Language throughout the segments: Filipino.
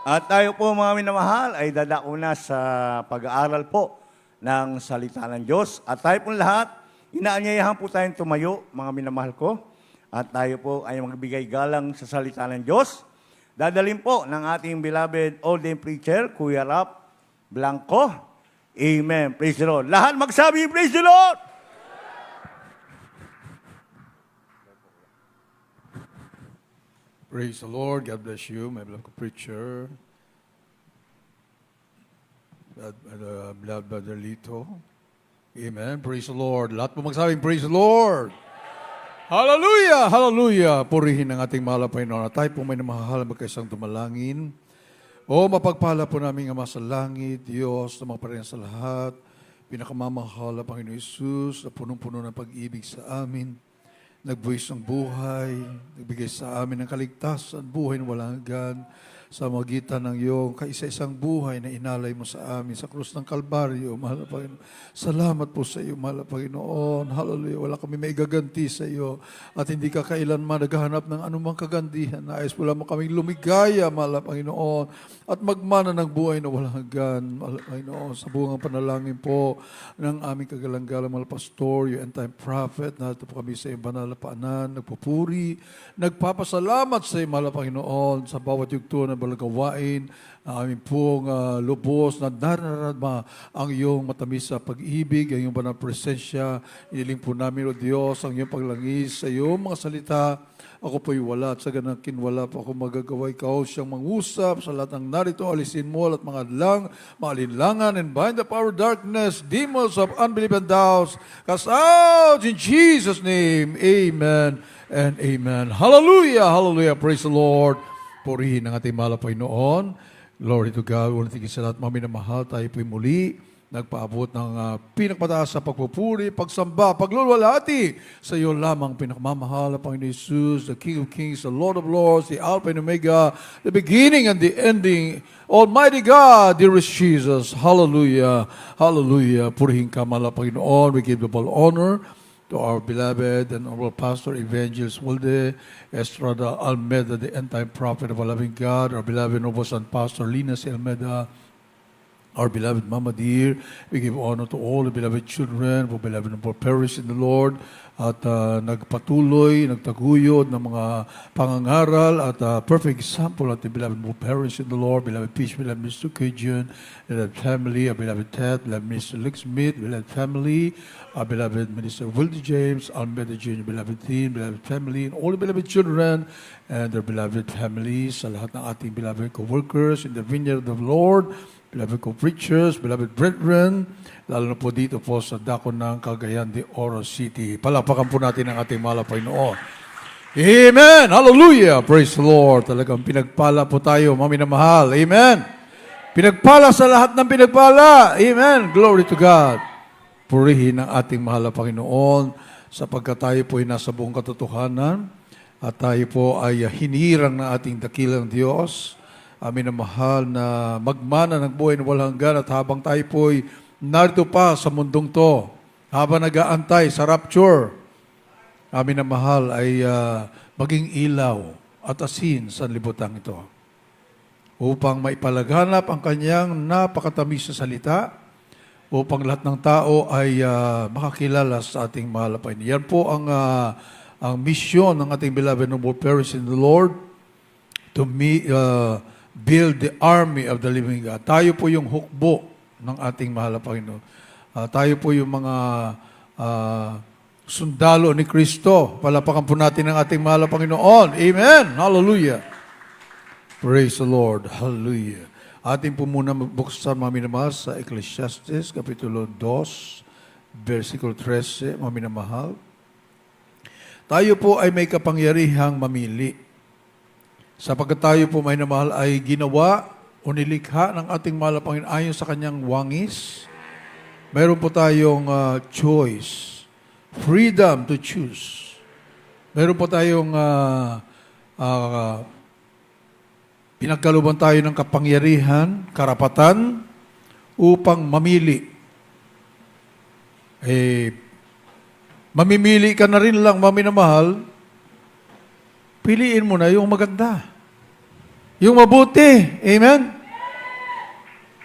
At tayo po mga minamahal ay dadako na sa pag-aaral po ng salita ng Diyos. At tayo po lahat, inaanyayahan po tayong tumayo, mga minamahal ko. At tayo po ay magbigay galang sa salita ng Diyos. Dadalhin po ng ating beloved ordained preacher, Kuya Rap Blanco. Amen. Praise the Lord. Lahat magsabi, praise the Lord! Praise the Lord. God bless you, my beloved preacher. Beloved Brother Lito. Amen. Praise the Lord. Lahat po magsabing, praise the Lord. Hallelujah! Hallelujah! Purihin ang ating mahal na Panginoon. At tayo po may namahal magkaisang tumalangin. O mapagpala po namin Ama sa langit, Diyos na maparin sa lahat. Pinakamamahal na Panginoon Isus na punong-puno ng pag-ibig sa amin. Nagbuhis ng buhay, nagbigay sa amin ng kaligtasan, buhay na walang hanggan, sa magitan ng iyong kaisa-isang buhay na inalay mo sa amin sa krus ng Kalbaryo, mahal na Panginoon. Salamat po sa iyo, mahal na Panginoon. Hallelujah. Wala kami maigaganti sa iyo at hindi ka kailanman naghahanap ng anumang kagandihan. Nais mo lamang kaming lumigaya, mahal na Panginoon, at magmana ng buhay na walang hanggan, mahal na Panginoon. Sa buong panalangin po ng aming kagalang-galang, mahal na Pastor, your end-time prophet, narito po kami sa iyong banal na paanan, nagpupuri, nagpapasalamat sa iyo, mahal na Panginoon, sa bawat yugto na balagawain, ang aming pong lubos na naranarama ang iyong matamis sa pag-ibig, ang iyong banal presensya. Iniling po namin, O Diyos, ang iyong paglangis sa iyong mga salita. Ako po'y wala at sa ganang kinwala po ako magagawa. Ikaw siyang mangusap sa lahat ng narito, alisin mo at mga adlang, maalinlangan, and bind the power of darkness, demons of unbelief and doubts. Cast out in Jesus' name. Amen and amen. Hallelujah, hallelujah. Praise the Lord. Purihin ang ating mahal na Panginoon. Glory to God. Ulitin sa lahat, mga minamahal, tayo po'y muli nagpaabot ng pinakmataas sa pagpupuri, pagsamba, paglulwalhati sa iyo lamang pinakmamahal na Panginoon Jesus, the King of Kings, the Lord of Lords, the Alpha and Omega, the beginning and the ending, Almighty God, dearest Jesus. Hallelujah. Hallelujah. Purihin ka, mahal na Panginoon. We give you all honor to our beloved and honorable Pastor Evangelist Wilde Estrada Almeda, the end-time prophet of a loving God, our beloved noble son Pastor Lina C. Almeda, our beloved Mama Dear. We give honor to all the beloved children who beloved and perish in the Lord at nagpatuloy, nagtaguyod ng mga pangangaral at perfect example at the beloved who perish in the Lord, beloved Peace, beloved Mr. Cajun, beloved family, our beloved Ted, beloved Mr. Lick Smith, beloved family, our beloved Minister Wilde James, Almeda Jr., beloved teen, beloved family, and all the beloved children and their beloved families, sa lahat ng ating beloved co-workers in the vineyard of the Lord, beloved co-preachers, beloved brethren, lalo na po dito po sa dako ng Cagayan de Oro City. Palapakan po natin ang ating mahal na Panginoon. Amen! Hallelujah! Praise the Lord! Talagang pinagpala po tayo, mga minamahal. Amen! Pinagpala sa lahat ng pinagpala. Amen! Glory to God! Purihin ang ating mahal na Panginoon sapagkat tayo po ay nasa buong katotohanan at tayo po ay hinirang na ating dakilang Diyos. Amin na mahal na magmana ng buhay na walang hanggan at habang tayo po'y narito pa sa mundong to, habang nag-aantay sa rapture, amin na mahal ay maging ilaw at asin sa libutan ito upang maipalaganap ang kanyang napakatamis na salita upang lahat ng tao ay makakilala sa ating mahal na Panginoon. Yan po ang misyon ng ating beloved noble parents in the Lord to build the army of the living God. Tayo po yung hukbo ng ating mahal na Panginoon. Tayo po yung mga sundalo ni Kristo. Palapakan po natin ang ating mahal na Panginoon. Amen. Hallelujah. Praise the Lord. Hallelujah. Ating po muna magbuksan, mga minamahal, sa Ecclesiastes, Kapitulo 2, versikulo 13, mga minamahal. Tayo po ay may kapangyarihang mamili. Sapagkat tayo po may namahal ay ginawa o nilikha ng ating mahal na Panginoon ayon sa kanyang wangis. Mayroon po tayong choice, freedom to choose. Mayroon po tayong pinagkaluban tayo ng kapangyarihan, karapatan upang mamili. Mamimili ka na rin lang, maminamahal, piliin mo na yung maganda. Yung mabuti. Amen?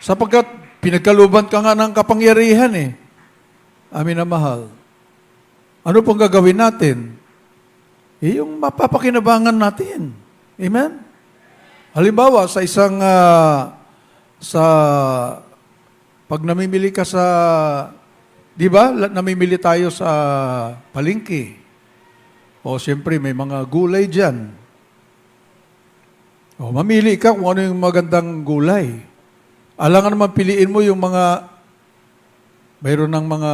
Sapagkat pinagkaluban ka nga ng kapangyarihan eh. Amin na mahal. Ano pong gagawin natin? Yung mapapakinabangan natin. Amen? Halimbawa, sa isang, pag namimili ka sa, di ba, namimili tayo sa palengke. O siyempre, may mga gulay dyan. O mamili ka kung ano yung magandang gulay. Alangan naman piliin mo yung mga, mayroon ng mga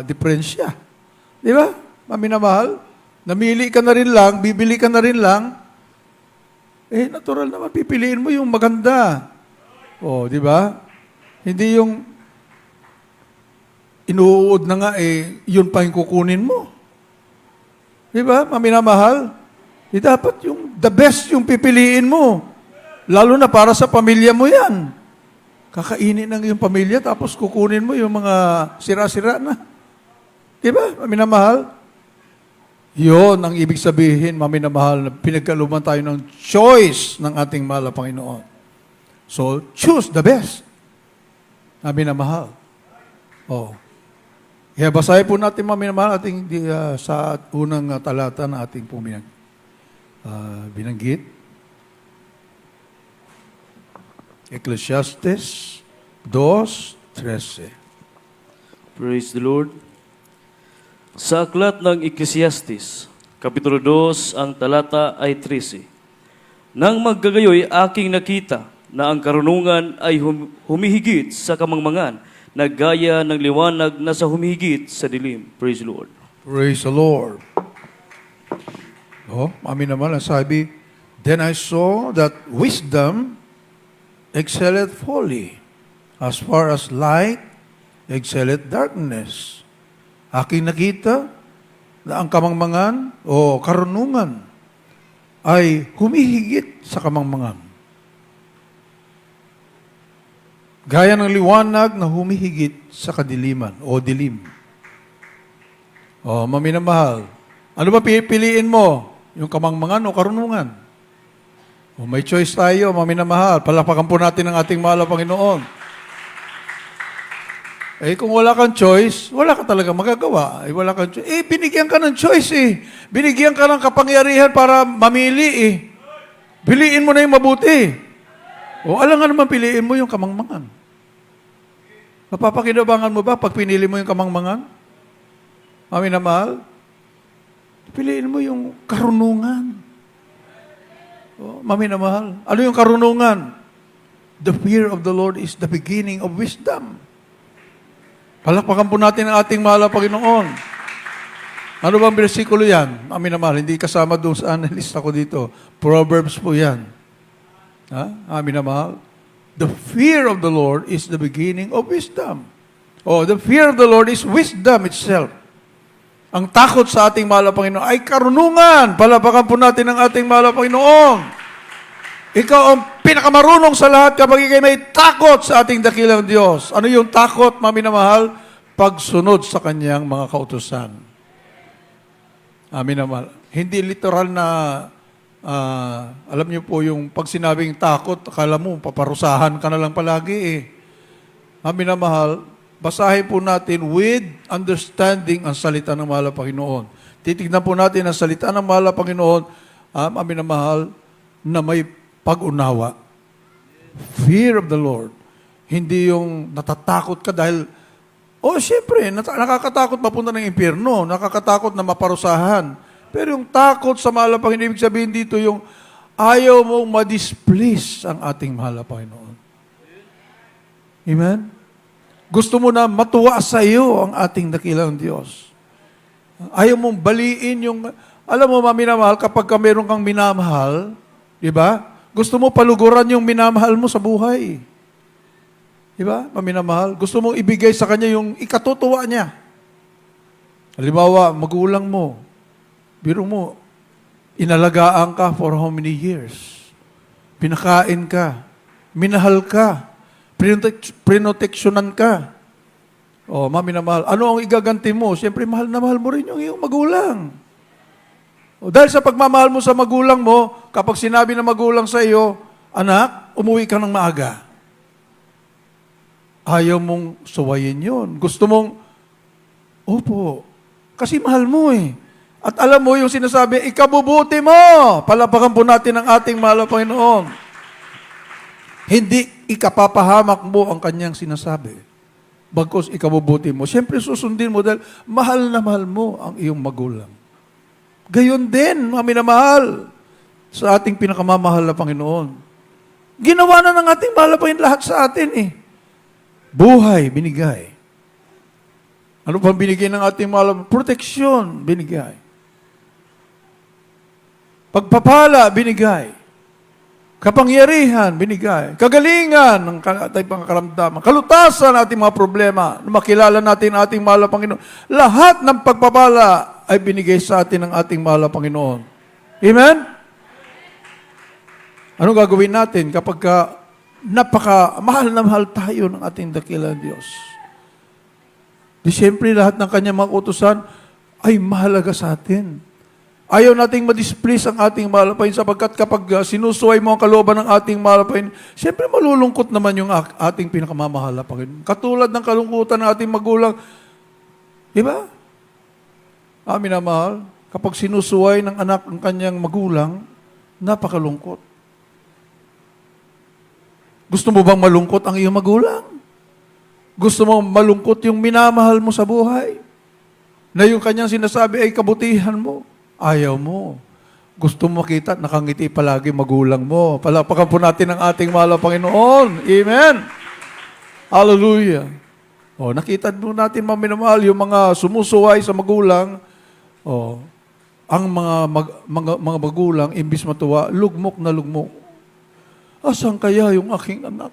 diferensya. Di ba? Mami na mahal. Namili ka na rin lang, bibili ka na rin lang, natural naman, pipiliin mo yung maganda. O, di ba? Hindi yung inuud na nga, yun pa yung kukunin mo. Di ba? Mami na mahal. Dapat yung the best yung pipiliin mo. Lalo na para sa pamilya mo yan. Kakainin ng iyong pamilya, tapos kukunin mo yung mga sira-sira na. Diba, mami na mahal? Yun ang ibig sabihin, mami na mahal, na pinagkaluman tayo ng choice ng ating mahal na Panginoon. So, choose the best. Mami na mahal. Oh. Kaya basahin po natin, mami na mahal, sa unang talata na ating binanggit. Ecclesiastes 2:13. Praise the Lord. Sa aklat ng Ecclesiastes, Kapitulo 2, ang talata ay 13. Nang maggagayoy aking nakita na ang karunungan ay humihigit sa kamangmangan, na gaya ng liwanag na sa humihigit sa dilim. Praise the Lord. Praise the Lord. Oh, amin naman ang sabi, then I saw that wisdom excelleth folly, as far as light excelleth darkness. Aking nakita na ang kamangmangan o karunungan ay humihigit sa kamangmangan. Gaya ng liwanag na humihigit sa kadiliman o dilim. O, mami na mahal, ano ba pipiliin mo? Yung kamangmangan o karunungan? O, may choice tayo, mami na mahal. Palapakan po natin ang ating mahal na Panginoon. Kung wala kang choice, wala ka talaga magagawa. Wala kang choice. Binigyan ka ng choice Binigyan ka ng kapangyarihan para mamili Piliin mo na yung mabuti. O alam nga naman, piliin mo yung kamangmangan. Mapapakinabangan mo ba pag pinili mo yung kamangmangan? Mami na mahal, piliin mo yung karunungan. O, mami na mahal, ano yung karunungan? The fear of the Lord is the beginning of wisdom. Palakpakan po natin ang ating mahal na Panginoon. Ano bang bersikulo yan? Mami na mahal, hindi kasama doon sa analista ko dito. Proverbs po yan. Mami na mahal. The fear of the Lord is the beginning of wisdom. The fear of the Lord is wisdom itself. Ang takot sa ating mahal na Panginoon ay karunungan. Palakpakan po natin ang ating mahal na Panginoon. Ikaw ang pinakamarunong sa lahat kapag ikay may takot sa ating dakilang Diyos. Ano yung takot, mami na mahal? Pagsunod sa kanyang mga kautusan. Amin na mahal. Hindi literal na, alam niyo po yung pag sinabing takot, akala mo, paparusahan ka na lang palagi Amin na mahal, basahin po natin with understanding ang salita ng mahal na Panginoon. Titignan po natin ang salita ng mahal na Panginoon, amin na mahal, na may pag-unawa. Fear of the Lord. Hindi yung natatakot ka dahil, siyempre, nakakatakot mapunta ng impyerno, nakakatakot na maparusahan. Pero yung takot sa mahal na Panginoon, ibig sabihin dito yung ayaw mong ma-displease ang ating mahal na Panginoon. Amen? Gusto mo na matuwa sa iyo ang ating dakilang Diyos. Ayaw mong baliin yung, alam mo, mami na mahal, kapag meron kang minamahal, di ba? Gusto mo paluguran yung minamahal mo sa buhay. Diba? Maminamahal. Gusto mong ibigay sa kanya yung ikatutuwa niya. Halimbawa, magulang mo. Biro mo, inalagaan ka for how many years? Pinakain ka. Minahal ka. Prinoteksyonan ka. Maminamahal. Ano ang igaganti mo? Siyempre, mahal na mahal mo rin yung iyong magulang. Dahil sa pagmamahal mo sa magulang mo, kapag sinabi ng magulang sa iyo, Anak, umuwi ka ng maaga. Ayaw mong suwayin yun. Gusto mong, opo, kasi mahal mo eh. At alam mo yung sinasabi, ikabubuti mo. Palapakan po natin ang ating mahal na Panginoon. Hindi ikapapahamak mo ang kanyang sinasabi. Bagkus ikabubuti mo. Siyempre susundin mo dahil mahal na mahal mo ang iyong magulang. Gayon din, mga minamahal, sa ating pinakamamahal na Panginoon. Ginawa na ng ating mahal na Panginoon lahat sa atin eh. Buhay, binigay. Ano pang binigay ng ating mahal? Proteksyon, binigay. Pagpapala, binigay. Kapangyarihan, binigay. Kagalingan ng ating pangkaramdaman. Kalutasan ng ating mga problema. Makilala natin ang ating mahal na Panginoon. Lahat ng pagpapala ay binigay sa atin ng ating mahal na Panginoon. Amen? Anong gagawin natin kapag mahal na mahal tayo ng ating dakilang Diyos? Di siyempre lahat ng kanyang mga utusan ay mahalaga sa atin. Ayaw nating ma-displease ang ating mahal na Panginoon sapagkat kapag sinusuway mo ang kalooban ng ating mahal na Panginoon, siyempre malulungkot naman yung ating pinakamamahal na Panginoon. Katulad ng kalungkutan ng ating magulang. Di ba? Amin na mahal. Kapag sinusuway ng anak ang kanyang magulang, napakalungkot. Gusto mo bang malungkot ang iyong magulang? Gusto mo malungkot yung minamahal mo sa buhay? Na yung kanyang sinasabi ay kabutihan mo? Ayaw mo. Gusto mo makita, nakangiti palagi magulang mo. Palapakan po natin ang ating mahal na Panginoon. Amen. Hallelujah. O, nakita mo natin, mga minamahal, yung mga sumusuway sa magulang, ang mga magulang, imbis matuwa, lugmok na lugmok. Asan kaya yung aking anak?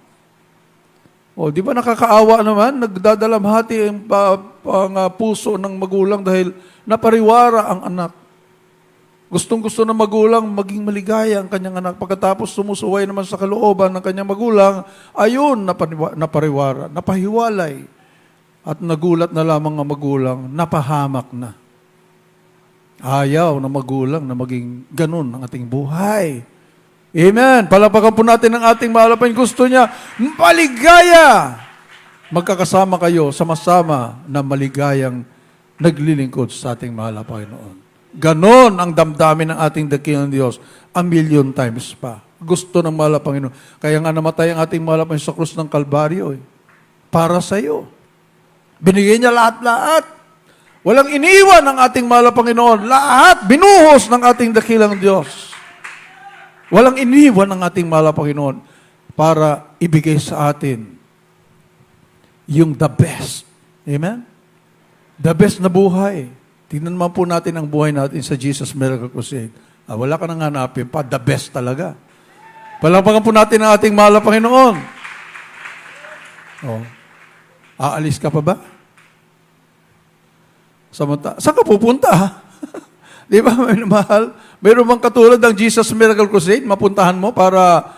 O, di ba nakakaawa naman? Nagdadalamhati ang puso ng magulang dahil napariwara ang anak. Gustong-gusto ng magulang maging maligaya ang kanyang anak. Pagkatapos sumusuway naman sa kalooban ng kanyang magulang, ayun, napariwara, napahiwalay. At nagulat na lamang ang magulang, napahamak na. Ayaw na magulang na maging ganun ang ating buhay. Amen. Palapakan po natin ang ating mahal na Panginoon. Gusto niya, maligaya. Magkakasama kayo, sama-sama na maligayang naglilingkod sa ating mahal na Panginoon. Ganon ang damdamin ng ating dakilang Diyos, a million times pa. Gusto ng mahal na Panginoon. Kaya nga namatay ang ating mahal na Panginoon sa krus ng Kalbaryo. Para sa iyo. Binigay niya lahat-lahat. Walang iniwan ng ating mahal na Panginoon. Lahat binuhos ng ating dakilang Diyos. Walang iniwan ng ating mahal na Panginoon para ibigay sa atin yung the best. Amen? The best na buhay. Tingnan naman po natin ang buhay natin sa Jesus Miracle Crusade. Wala ka nang hanapin pa. The best talaga. Palapakan po natin ang ating mahal na Panginoon. Aalis ka pa ba? Saan ka pupunta? Di ba, mahal? Meron bang katulad ng Jesus Miracle Crusade? Mapuntahan mo para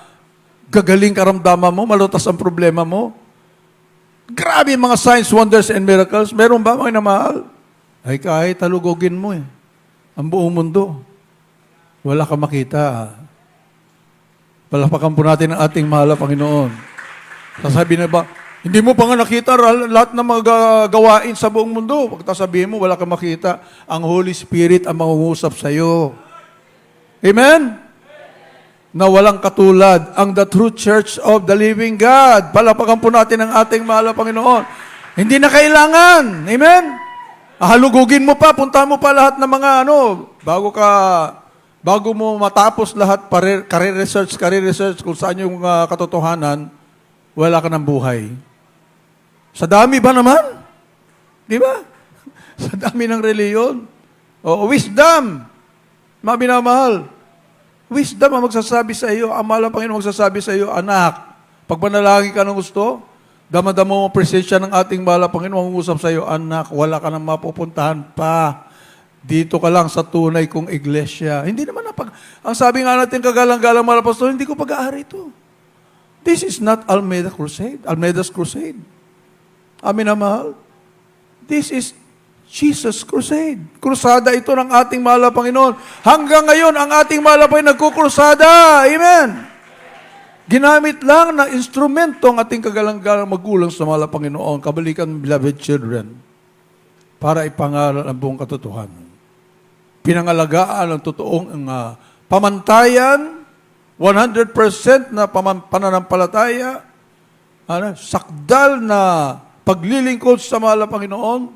gagaling karamdaman mo, malutas ang problema mo? Grabe mga signs, wonders, and miracles. Meron ba, mga mahal? Ay kahit talugogin mo ang buong mundo. Wala ka makita. Palapakan po natin ang ating mahal na Panginoon. Sasabihin na ba, hindi mo pa nga nakita lahat ng mga gawain sa buong mundo. Pagkasabihin mo, wala ka makita. Ang Holy Spirit ang mangungusap sa iyo. Amen? Na walang katulad ang the true church of the living God. Palapakan po natin ang ating mahal na Panginoon. Hindi na kailangan. Amen? Halugugin mo pa, punta mo pa lahat ng mga bago mo matapos lahat, career research, kung saan yung katotohanan, wala ka ng buhay. Sa dami ba naman? Di ba? Sa dami ng reliyon. Wisdom. Mga minamahal. Wisdom ang magsasabi sa iyo, ang mahal na Panginoon magsasabi sa iyo, anak, pag manalangin ka ng gusto, damadama mo presensya ng ating mahal na Panginoon, mangungusap sa iyo, anak, wala ka nang mapupuntahan pa. Dito ka lang sa tunay kong iglesia. Hindi naman ang sabi nga natin kagalang-galang mahal na pastor, hindi ko pag-aari ito. This is not Almeida's Crusade. Amin na mahal. This is Jesus Crusade. Krusada ito ng ating mahal na Panginoon. Hanggang ngayon, ang ating mahal na Panginoon nagkukrusada. Amen. Ginamit lang na instrumento ang ating kagalang-galang magulang sa mahal na Panginoon, kabalikan, beloved children, para ipangaral ang buong katotohanan. Pinangalagaan ang totoong pamantayan, 100% na pananampalataya, sakdal na paglilingkod sa mahal na Panginoon,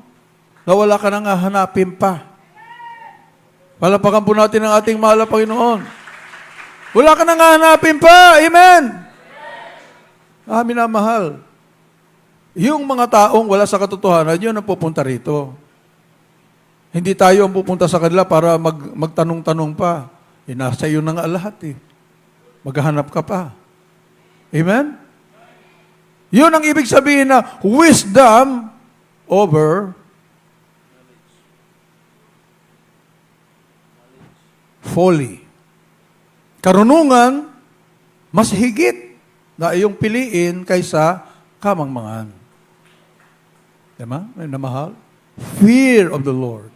na wala ka nang hahanapin pa. Palapakan po natin ang ating mahal na Panginoon. Wala ka nang hahanapin pa. Amen! Minamahal. Yung mga taong wala sa katotohanan, yun ang pupunta rito. Hindi tayo ang pupunta sa kanila para magtanong-tanong pa. Nasa iyo na nga lahat eh. Maghahanap ka pa. Amen? Yun ang ibig sabihin na wisdom over folly. Karunungan, mas higit na iyong piliin kaysa kamangmangan. Diba? May namahal? Fear of the Lord.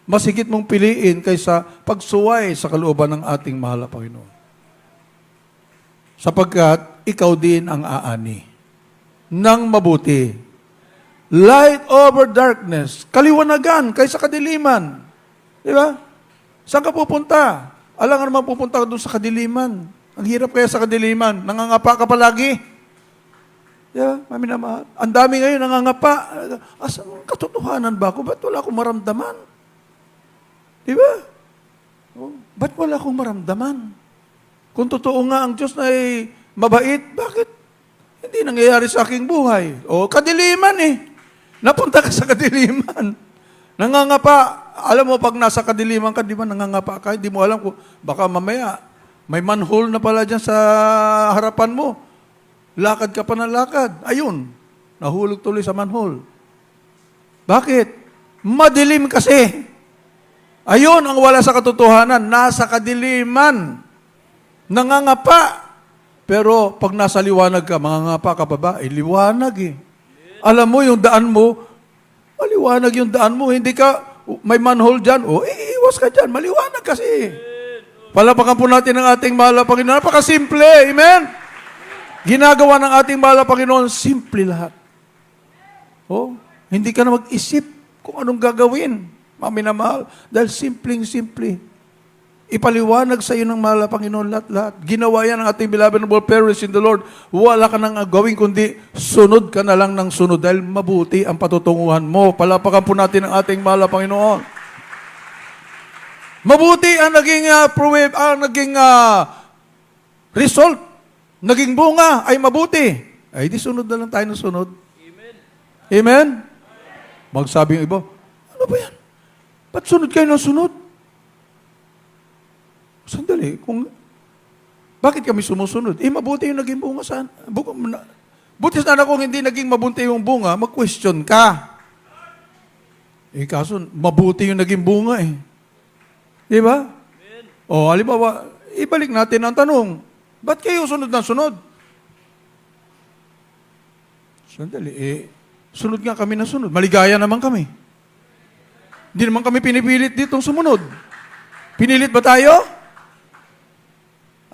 Mas higit mong piliin kaysa pagsuway sa kalooban ng ating mahal na Panginoon. Sapagkat ikaw din ang aani ng mabuti. Light over darkness. Kaliwanagan kaysa kadiliman. Di ba? Saan ka pupunta? Alam nga naman pupunta ka doon sa kadiliman. Ang hirap kaya sa kadiliman. Nangangapa ka palagi. Yeah, mami na mahal. Ang dami ngayon nangangapa. Asan katotohanan ba ako? Ba't wala akong maramdaman? Di ba? Oh, ba't wala akong maramdaman? Kung totoo nga ang Diyos na ay mabait, bakit hindi nangyayari sa aking buhay? O, kadiliman eh. Napunta ka sa kadiliman. Nangangapa. Alam mo, pag nasa kadiliman ka, di ba nangangapa ka? Hindi mo alam kung baka mamaya may manhole na pala dyan sa harapan mo. Lakad ka pa ng lakad. Ayun, nahulog tuloy sa manhole. Bakit? Madilim kasi. Ayun ang wala sa katotohanan. Nasa kadiliman. Nangangapa. Pero pag nasa liwanag ka, mangangapa ka pa ba? Liwanag eh. Alam mo yung daan mo, maliwanag yung daan mo. Hindi ka, may manhole dyan, iiwas ka dyan. Maliwanag kasi. Palapakan po natin ang ating mahal na Panginoon. Napakasimple. Amen? Ginagawa ng ating mahal na Panginoon, simple lahat. Oh, hindi ka na mag-isip kung anong gagawin. Mami na mahal. Dahil simpleng-simple. Ipaliwanag sa iyo ng mahal na Panginoon lahat-lahat. Ginawa yan ng ating beloved noble parents in the Lord. Wala ka nang gawin kundi sunod ka na lang ng sunod dahil mabuti ang patutunguhan mo. Palapakan po natin ang ating mahal na Panginoon. Mabuti ang naging result. Naging bunga ay mabuti. Ay di sunod na lang tayo ng sunod. Amen? Amen? Magsabi yung iba, ano ba yan? Ba't sunod kayo ng sunod? Sandali, bakit kami sumusunod? Mabuti yung naging bunga saan? Buti sana kung hindi naging mabuti yung bunga, mag-question ka. Kaso, mabuti yung naging bunga eh. Di ba? O, halimbawa, ibalik natin ang tanong, ba't kayo sunod na sunod? Sandali, sunod nga kami na sunod. Maligaya naman kami. Hindi naman kami pinipilit ditong sumunod. Pinilit ba tayo?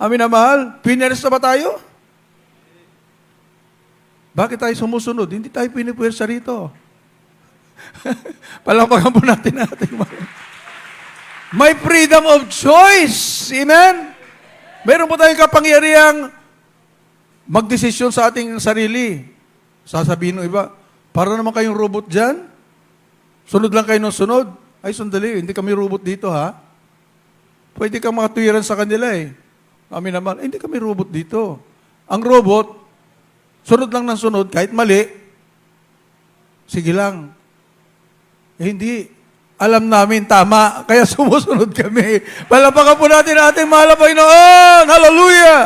Amin na mahal, pinersa ba tayo? Bakit tayo sumusunod? Hindi tayo pinipwersa rito. Palapakan po natin natin. May freedom of choice. Amen? Meron po tayong kapangyarihang magdesisyon sa ating sarili. Sasabihin ng iba, para naman kayong robot dyan? Sunod lang kayo ng sunod? Ay, sandali, hindi kami robot dito ha? Pwede kang makatuwiran sa kanila eh. Amin naman, hindi kami robot dito. Ang robot, sunod lang ng sunod, kahit mali, sige lang. Hindi. Alam namin, tama. Kaya sumusunod kami. Palapakan po natin ang ating mahal na Panginoon. Hallelujah!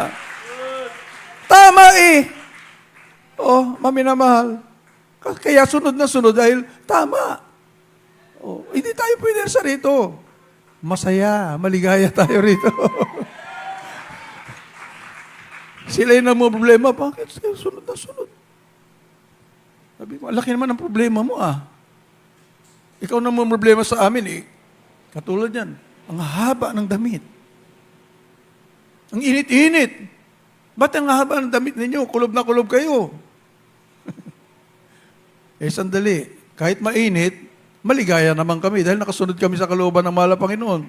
Tama eh. Oh, mami na mahal. Kaya sunod na sunod dahil tama. Oh, hindi tayo pwede sa rito. Masaya, maligaya tayo rito. Sila yung mo problema, bakit sunod na sunod? Sabi ko, laki naman ang problema mo ah. Ikaw na mo problema sa amin eh. Katulad yan, ang haba ng damit. Ang init-init. Ba't ang haba ng damit ninyo? Kulob na kulob kayo. Sandali. Kahit mainit, maligaya naman kami dahil nakasunod kami sa kalooban ng mahal na Panginoon.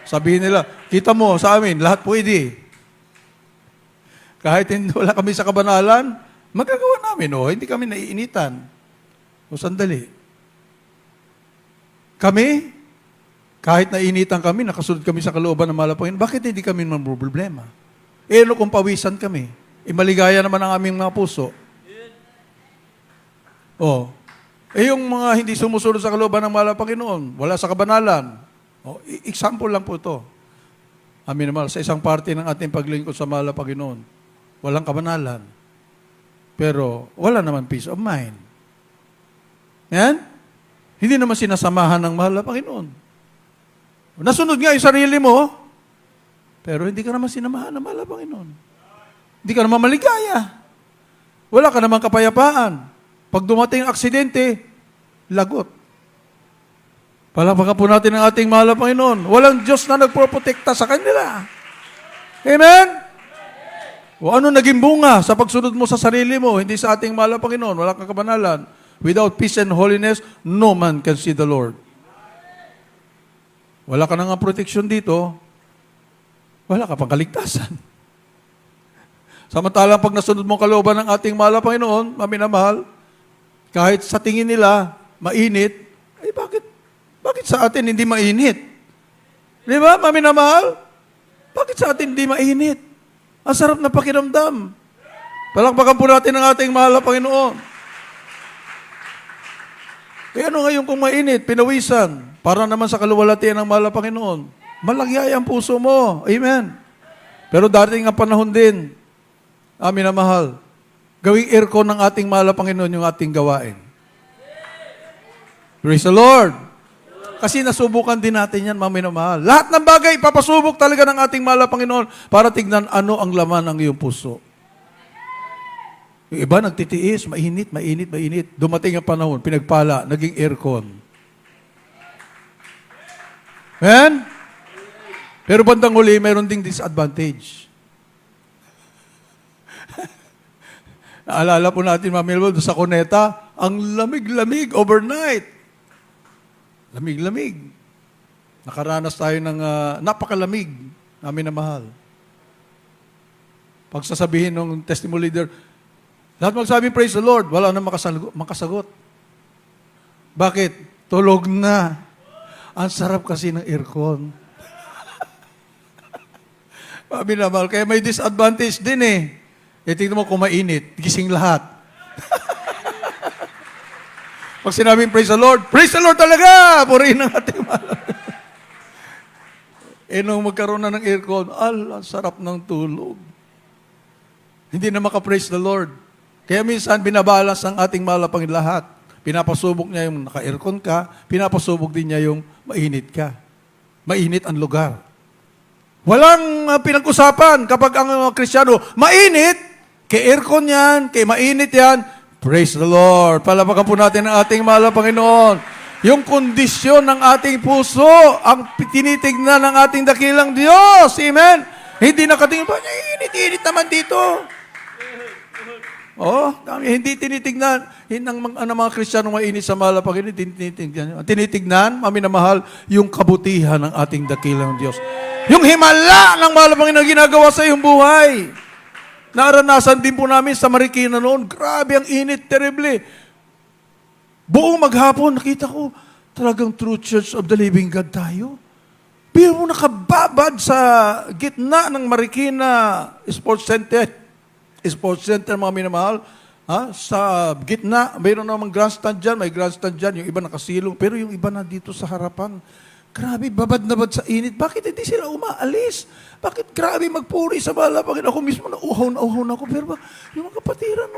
Sabihin nila, kita mo sa amin, lahat pwede. Kahit hindi wala kami sa kabanalan, magagawa namin, hindi kami naiinitan. Sandali. Kami, kahit naiinitan kami, nakasunod kami sa kalooban ng mahal na Panginoon, bakit hindi kami problema? Ano kung pawisan kami? Maligaya naman ang aming mga puso. Yung mga hindi sumusunod sa kalooban ng mahal na Panginoon, wala sa kabanalan. Example lang po ito. Amin naman, sa isang parte ng ating paglingkod sa mahal na Panginoon, walang kabanalan. Pero wala naman peace of mind. Yan? Hindi naman sinasamahan ng mahal na Panginoon. Nasunod nga yung sarili mo, pero hindi ka naman sinamahan ng mahal na Panginoon. Hindi ka naman maligaya. Wala ka naman kapayapaan. Pag dumating ang aksidente, lagot. Palakpakan po natin ang ating mahal na Panginoon. Walang Diyos na nagproprotekta sa kanila. Amen? O ano naging bunga sa pagsunod mo sa sarili mo, hindi sa ating mahal na Panginoon, wala kang kabanalan. Without peace and holiness, no man can see the Lord. Wala ka nang proteksyon dito, wala ka pang kaligtasan. Samantalang pag nasunod mo kalooban ng ating mahal na Panginoon, maminamahal, kahit sa tingin nila, mainit, ay bakit sa atin hindi mainit? Di ba, maminamahal? Bakit sa atin hindi mainit? Ang sarap na pakiramdam. Palakpakan po natin ang ating mahal na Panginoon. Kaya ano ngayon kung mainit, pinawisan, para naman sa kaluwalhatian ng mahal na Panginoon, malagyay ang puso mo. Amen. Pero darating ang panahon din, amin na mahal, gawing aircon ng ating mahal na Panginoon yung ating gawain. Praise the Lord. Kasi nasubukan din natin yan, mami na mahal. Lahat ng bagay, papasubok talaga ng ating mahal na Panginoon para tignan ano ang laman ng iyong puso. Yung iba nagtitiis, mainit. Dumating ang panahon, pinagpala, naging aircon. Amen? Pero bandang huli, mayroon ding disadvantage. Naalala po natin, Mami Elmo, sa Cuneta, ang lamig-lamig overnight. Lamig-lamig. Nakaranas tayo ng napakalamig namin na mahal. Pag sasabihin ng testimony leader, lahat magsabi, praise the Lord, wala na makasagot. Bakit? Tulog na. Ang sarap kasi ng aircon. Mami na mahal, kaya may disadvantage din eh. Tingnan mo kung mainit, gising lahat. Pag sinabing praise the Lord talaga! Purihin ang ating mahal. Nung magkaroon na ng aircon, ang sarap ng tulog. Hindi na maka-praise the Lord. Kaya minsan, binabalas ang ating mahal na Panginoon lahat. Pinapasubok niya yung naka-aircon ka, pinapasubok din niya yung mainit ka. Mainit ang lugar. Walang pinag-usapan kapag ang Kristiyano, mainit, kay aircon yan, kay mainit yan, praise the Lord. Palapakan po natin ang ating mahal na Panginoon. Yung kondisyon ng ating puso, ang tinitignan ng ating dakilang Diyos. Amen? Hindi nakatingin pa, init naman dito. Hindi tinitignan. Ang mga Kristiyano mainit sa mahal na Panginoon, tinitignan, mami na mahal, yung kabutihan ng ating dakilang Diyos. Yung himala ng mahal na Panginoon ginagawa sa iyong buhay. Naranasan din po namin sa Marikina noon. Grabe ang init, terrible. Buong maghapon, nakita ko, talagang true church of the living God tayo. Pero mo nakababad sa gitna ng Marikina Sports Center, mga minamahal. Sa gitna, mayroon namang grandstand dyan, may grandstand dyan, yung iba nakasilong, pero yung iba na dito sa harapan. Grabe, babad na bad sa init. Bakit hindi sila umaalis? Bakit grabe magpuri sa mahal na Panginoon? Ako mismo nauhaw na ako. Pero yung mga kapatiran,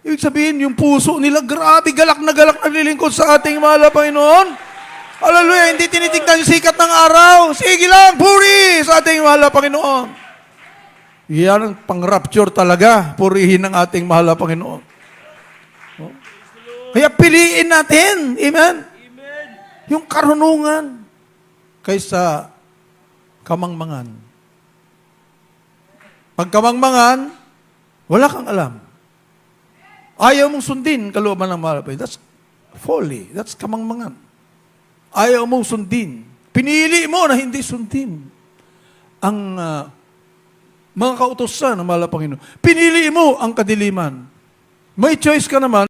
ibig sabihin, yung puso nila, grabe, galak na nililingkod sa ating mahal na Panginoon. Hallelujah, hindi tinitignan yung sikat ng araw. Sige lang, puri sa ating mahal na Panginoon. Yan ang pang-rapture talaga, purihin ng ating mahal na Panginoon. Kaya piliin natin, amen? Yung karunungan kaysa kamangmangan. Pagkamangmangan, wala kang alam. Ayaw mong sundin kalooban ng mahal na Panginoon. That's folly. That's kamangmangan. Ayaw mong sundin. Pinili mo na hindi sundin ang mga kautosan ng mahal na Panginoon. Pinili mo ang kadiliman. May choice ka naman.